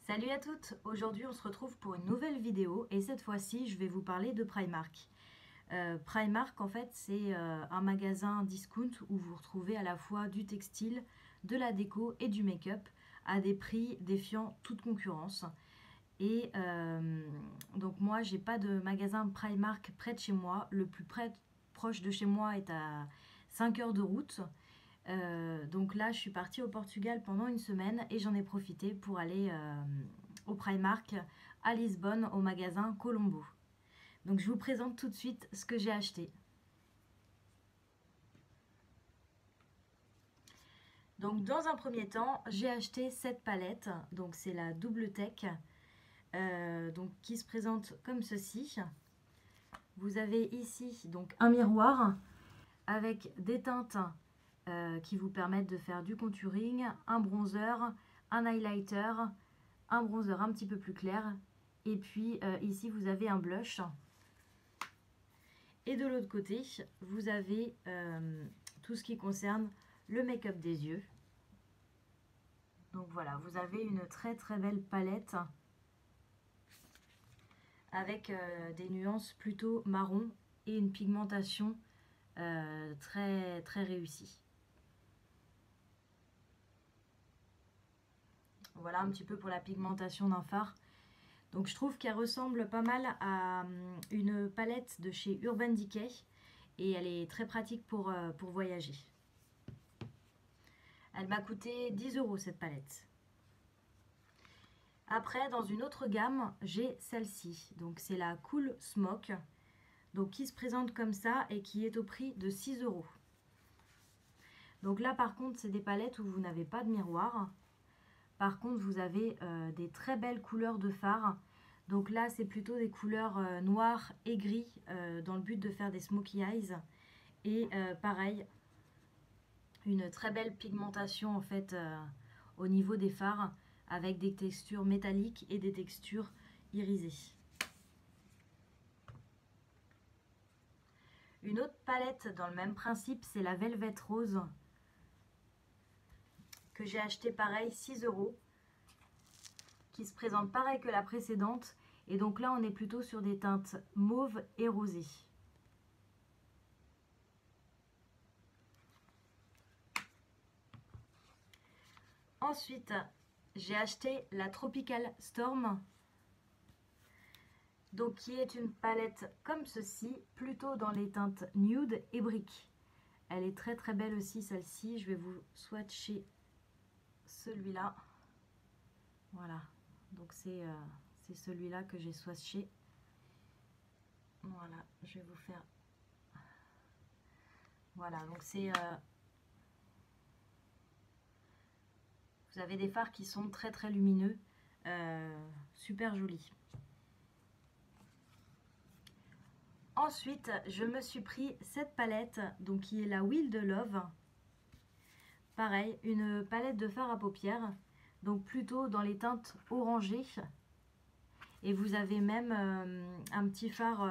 Salut à toutes! Aujourd'hui on se retrouve pour une nouvelle vidéo et cette fois-ci je vais vous parler de Primark. Primark en fait c'est un magasin discount où vous retrouvez à la fois du textile, de la déco et du make-up à des prix défiant toute concurrence. Et donc moi j'ai pas de magasin Primark près de chez moi, le plus proche de chez moi est à 5 heures de route. Donc là, je suis partie au Portugal pendant une semaine et j'en ai profité pour aller au Primark à Lisbonne, au magasin Colombo. Donc je vous présente tout de suite ce que j'ai acheté. Donc dans un premier temps, j'ai acheté cette palette. Donc c'est la Double Tech, donc qui se présente comme ceci. Vous avez ici donc un miroir avec des teintes qui vous permettent de faire du contouring, un bronzer, un highlighter, un bronzer un petit peu plus clair. Et puis ici, vous avez un blush. Et de l'autre côté, vous avez tout ce qui concerne le make-up des yeux. Donc voilà, vous avez une très très belle palette avec des nuances plutôt marron et une pigmentation très très réussie. Voilà un petit peu pour la pigmentation d'un fard. Donc je trouve qu'elle ressemble pas mal à une palette de chez Urban Decay et elle est très pratique pour voyager. Elle m'a coûté 10 € cette palette. Après, dans une autre gamme, j'ai celle-ci. Donc c'est la Cool Smoke, donc qui se présente comme ça et qui est au prix de 6 €. Donc là par contre, c'est des palettes où vous n'avez pas de miroir. Par contre, vous avez des très belles couleurs de fard. Donc là, c'est plutôt des couleurs noires et gris dans le but de faire des smokey eyes. Et pareil, une très belle pigmentation en fait au niveau des fards avec des textures métalliques et des textures irisées. Une autre palette dans le même principe, c'est la Velvet Rose que j'ai acheté pareil 6 €, qui se présente pareil que la précédente. Et donc là, on est plutôt sur des teintes mauve et rosé. Ensuite, j'ai acheté la Tropical Storm, donc qui est une palette comme ceci, plutôt dans les teintes nude et brique. Elle est très très belle aussi celle-ci. Je vais vous swatcher celui-là. Voilà, donc c'est celui-là que j'ai swatché. Voilà, je vais vous faire. Voilà, donc c'est vous avez des fards qui sont très très lumineux, super jolis. Ensuite, je me suis pris cette palette, donc qui est la Wild Love. Pareil, une palette de fard à paupières, donc plutôt dans les teintes orangées. Et vous avez même un petit phare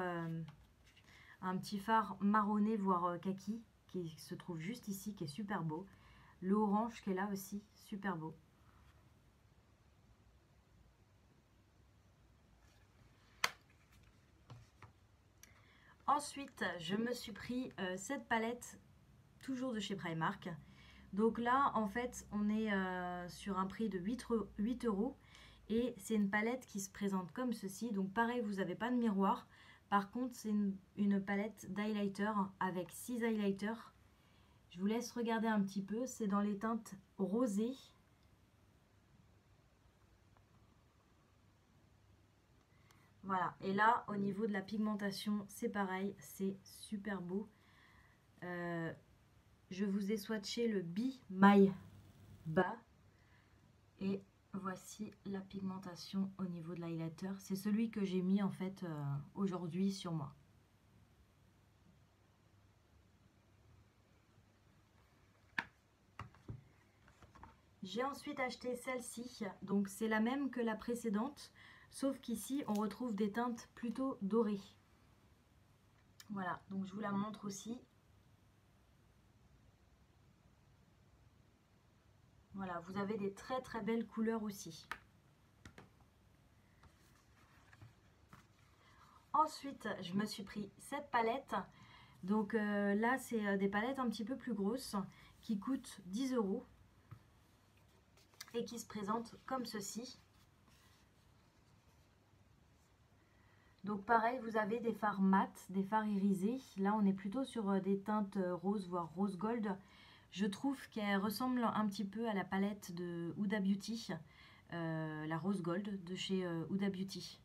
marronné, voire kaki, qui se trouve juste ici, qui est super beau. Le orange qui est là aussi, super beau. Ensuite, je me suis pris cette palette, toujours de chez Primark. Donc là, en fait, on est sur un prix de 8 € et c'est une palette qui se présente comme ceci. Donc pareil, vous n'avez pas de miroir. Par contre, c'est une palette d'highlighter avec 6 highlighters. Je vous laisse regarder un petit peu. C'est dans les teintes rosées. Voilà, et là, au niveau de la pigmentation, c'est pareil, c'est super beau. Je vous ai swatché le Be My Bas. Et voici la pigmentation au niveau de l'highlighter. C'est celui que j'ai mis en fait aujourd'hui sur moi. J'ai ensuite acheté celle-ci. Donc c'est la même que la précédente, sauf qu'ici on retrouve des teintes plutôt dorées. Voilà, donc je vous la montre aussi. Voilà, vous avez des très très belles couleurs aussi. Ensuite, je me suis pris cette palette. Donc là, c'est des palettes un petit peu plus grosses qui coûtent 10 € et qui se présentent comme ceci. Donc pareil, vous avez des fards mat, des fards irisés. Là, on est plutôt sur des teintes rose, voire rose gold. Je trouve qu'elle ressemble un petit peu à la palette de Huda Beauty, la rose gold de chez Huda Beauty.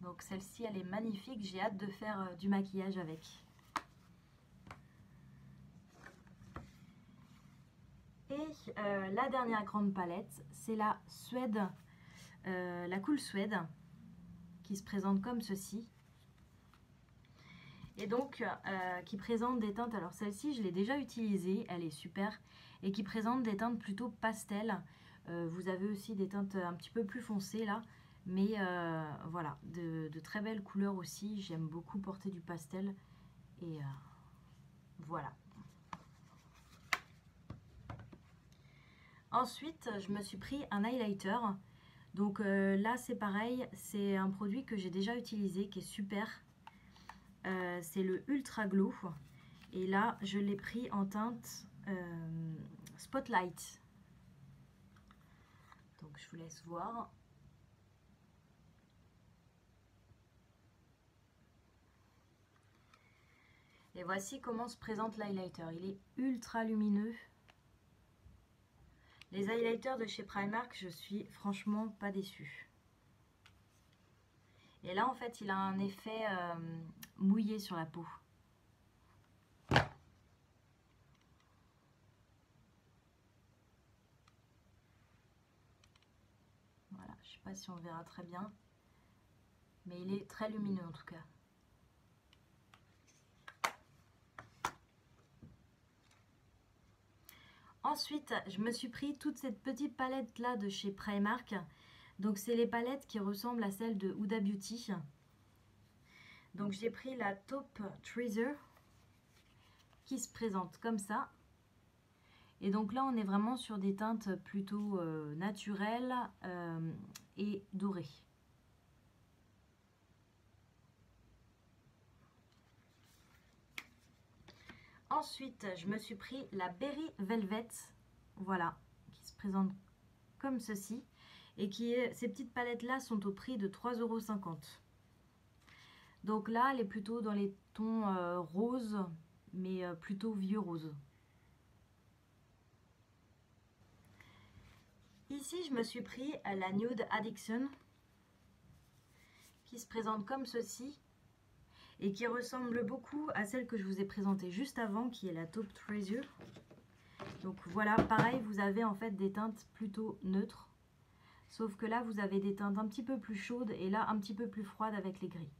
Donc celle-ci, elle est magnifique. J'ai hâte de faire du maquillage avec. Et la dernière grande palette, c'est la Suède, la Cool Suède, qui se présente comme ceci. Et donc, qui présente des teintes, alors celle-ci, je l'ai déjà utilisée, elle est super, et qui présente des teintes plutôt pastel. Vous avez aussi des teintes un petit peu plus foncées là, mais voilà, de très belles couleurs aussi. J'aime beaucoup porter du pastel, et voilà. Ensuite, je me suis pris un highlighter. Donc là, c'est pareil, c'est un produit que j'ai déjà utilisé, qui est super. C'est le Ultra Glow. Et là, je l'ai pris en teinte Spotlight. Donc, je vous laisse voir. Et voici comment se présente l'highlighter. Il est ultra lumineux. Les highlighters de chez Primark, je suis franchement pas déçue. Et là, en fait, il a un effet mouillé sur la peau. Voilà, je sais pas si on verra très bien. Mais il est très lumineux en tout cas. Ensuite, je me suis pris toute cette petite palette là de chez Primark. Donc c'est les palettes qui ressemblent à celles de Huda Beauty. Donc j'ai pris la Taupe Treasure qui se présente comme ça. Et donc là on est vraiment sur des teintes plutôt naturelles et dorées. Ensuite, je me suis pris la Berry Velvet, voilà, qui se présente comme ceci. Et ces petites palettes-là sont au prix de 3,50 €. Donc là, elle est plutôt dans les tons roses, mais plutôt vieux rose. Ici, je me suis pris la Nude Addiction, qui se présente comme ceci. Et qui ressemble beaucoup à celle que je vous ai présentée juste avant, qui est la Taupe Treasure. Donc voilà, pareil, vous avez en fait des teintes plutôt neutres. Sauf que là, vous avez des teintes un petit peu plus chaudes et là, un petit peu plus froides avec les gris.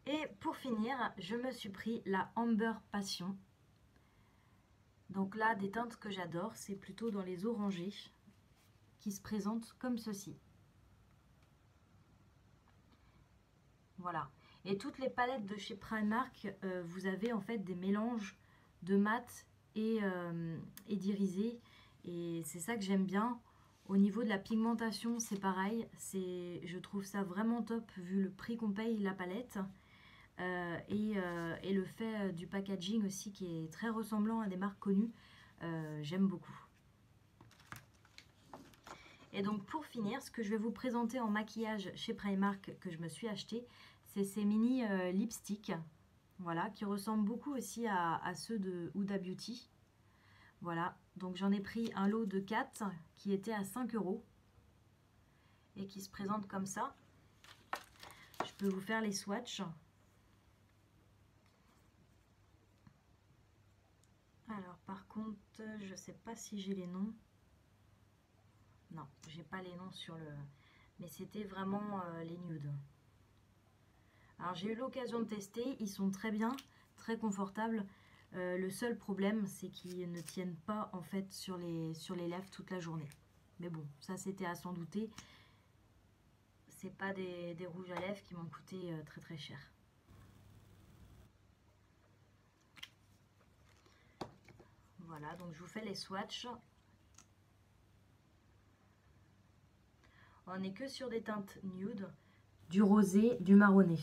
Et pour finir, je me suis pris la Amber Passion. Donc là, des teintes que j'adore, c'est plutôt dans les orangés, qui se présentent comme ceci. Voilà. Et toutes les palettes de chez Primark, vous avez en fait des mélanges de mat et d'irisé. Et c'est ça que j'aime bien. Au niveau de la pigmentation, c'est pareil. Je trouve ça vraiment top vu le prix qu'on paye la palette. Et le fait du packaging aussi qui est très ressemblant à des marques connues. J'aime beaucoup. Et donc pour finir, ce que je vais vous présenter en maquillage chez Primark que je me suis acheté, c'est ces mini lipsticks, voilà, qui ressemblent beaucoup aussi à ceux de Huda Beauty. Voilà, donc j'en ai pris un lot de 4 qui était à 5 € et qui se présente comme ça. Je peux vous faire les swatchs. Alors par contre, je sais pas si j'ai les noms. Non, j'ai pas les noms sur le... Mais c'était vraiment les nudes. Alors j'ai eu l'occasion de tester, ils sont très bien, très confortables. Le seul problème, c'est qu'ils ne tiennent pas en fait sur les lèvres toute la journée. Mais bon, ça c'était à s'en douter. C'est pas des rouges à lèvres qui m'ont coûté très très cher. Voilà, donc je vous fais les swatchs. On n'est que sur des teintes nude, du rosé, du marronné.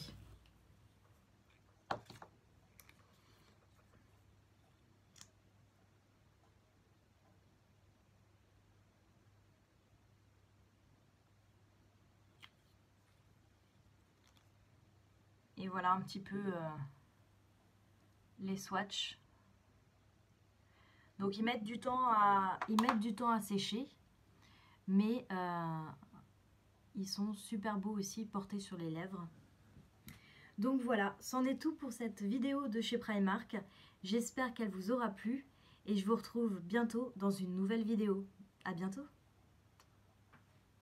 Et voilà un petit peu les swatchs. Donc ils mettent du temps à sécher, mais ils sont super beaux aussi portés sur les lèvres. Donc voilà, c'en est tout pour cette vidéo de chez Primark. J'espère qu'elle vous aura plu et je vous retrouve bientôt dans une nouvelle vidéo. À bientôt!